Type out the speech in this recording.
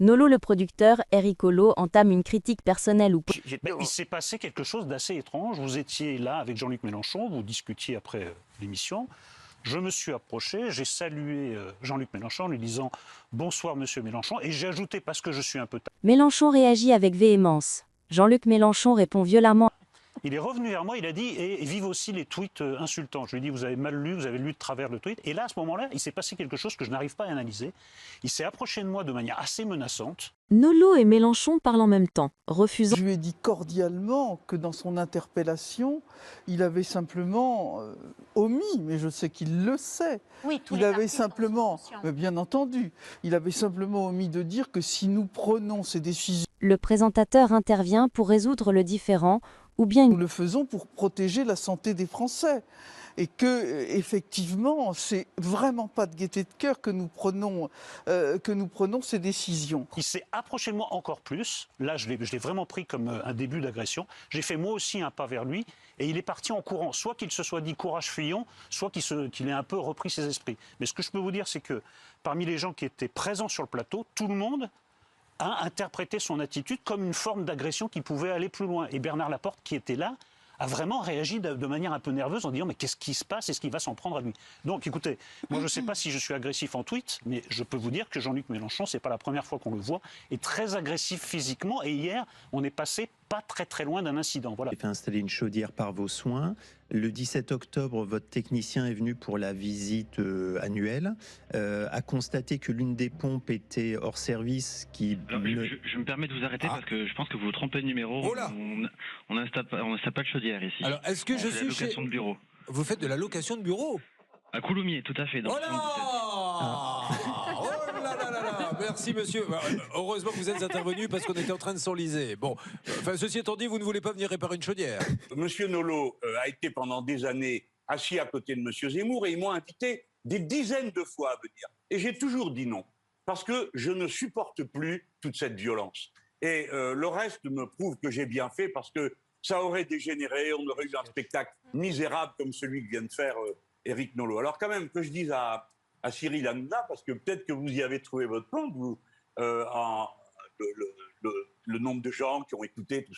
Nolo le producteur, Eric Olo, entame une critique personnelle ou... Il s'est passé quelque chose d'assez étrange. Vous étiez là avec Jean-Luc Mélenchon, vous discutiez après l'émission. Je me suis approché, j'ai salué Jean-Luc Mélenchon en lui disant « Bonsoir Monsieur Mélenchon » et j'ai ajouté, parce que je suis un peu... Mélenchon réagit avec véhémence. Jean-Luc Mélenchon répond violemment. Il est revenu vers moi, il a dit « Et vive aussi les tweets insultants ». Je lui ai dit « Vous avez mal lu, vous avez lu de travers le tweet ». Et là, à ce moment-là, il s'est passé quelque chose que je n'arrive pas à analyser. Il s'est approché de moi de manière assez menaçante. Nolo et Mélenchon parlent en même temps, refusant... Je lui ai dit cordialement que dans son interpellation, il avait simplement omis, mais je sais qu'il le sait. Oui, tous Il les avait partis simplement, en sont conscients. mais bien entendu, il avait simplement omis de dire que si nous prenons ces décisions, Le présentateur intervient pour résoudre le différend, ou bien nous le faisons pour protéger la santé des Français. Et que, effectivement, c'est vraiment pas de gaieté de cœur que nous prenons ces décisions. Il s'est approché de moi encore plus. Là, je l'ai vraiment pris comme un début d'agression. J'ai fait moi aussi un pas vers lui et il est parti en courant. Soit qu'il se soit dit courage fuyons, soit qu'il ait un peu repris ses esprits. Mais ce que je peux vous dire, c'est que parmi les gens qui étaient présents sur le plateau, tout le monde a interprété son attitude comme une forme d'agression qui pouvait aller plus loin. Et Bernard Laporte, qui était là, a vraiment réagi de manière un peu nerveuse en disant « Mais qu'est-ce qui se passe? Est-ce qu'il va s'en prendre à lui ?» Donc écoutez, moi je ne sais pas si je suis agressif en tweet, mais je peux vous dire que Jean-Luc Mélenchon, ce n'est pas la première fois qu'on le voit, est très agressif physiquement. Et hier, on est passé pas très loin d'un incident. Voilà. Vous avez fait installer une chaudière par vos soins. Le 17 octobre, votre technicien est venu pour la visite annuelle, a constaté que l'une des pompes était hors service. Alors, je me permets de vous arrêter parce que je pense que vous vous trompez de numéro. Oh là. On n'installe pas de chaudière ici. Alors, est-ce que On je fait suis la location chez... de bureau. Vous faites de la location de bureau? À Coulommiers, tout à fait. Dans Oh le là 77. Oh là là là là. Merci monsieur. Heureusement que vous êtes intervenu parce qu'on était en train de s'enliser. Bon, enfin, ceci étant dit, vous ne voulez pas venir réparer une chaudière? Monsieur Nolo a été pendant des années assis à côté de Monsieur Zemmour et ils m'ont invité des dizaines de fois à venir. Et j'ai toujours dit non, parce que je ne supporte plus toute cette violence. Et le reste me prouve que j'ai bien fait, parce que ça aurait dégénéré, on aurait eu un spectacle misérable comme celui que vient de faire Eric Nolo. Alors quand même, que je dise à Cyril Hanouna, parce que peut-être que vous y avez trouvé votre compte, vous, le nombre de gens qui ont écouté tout ça.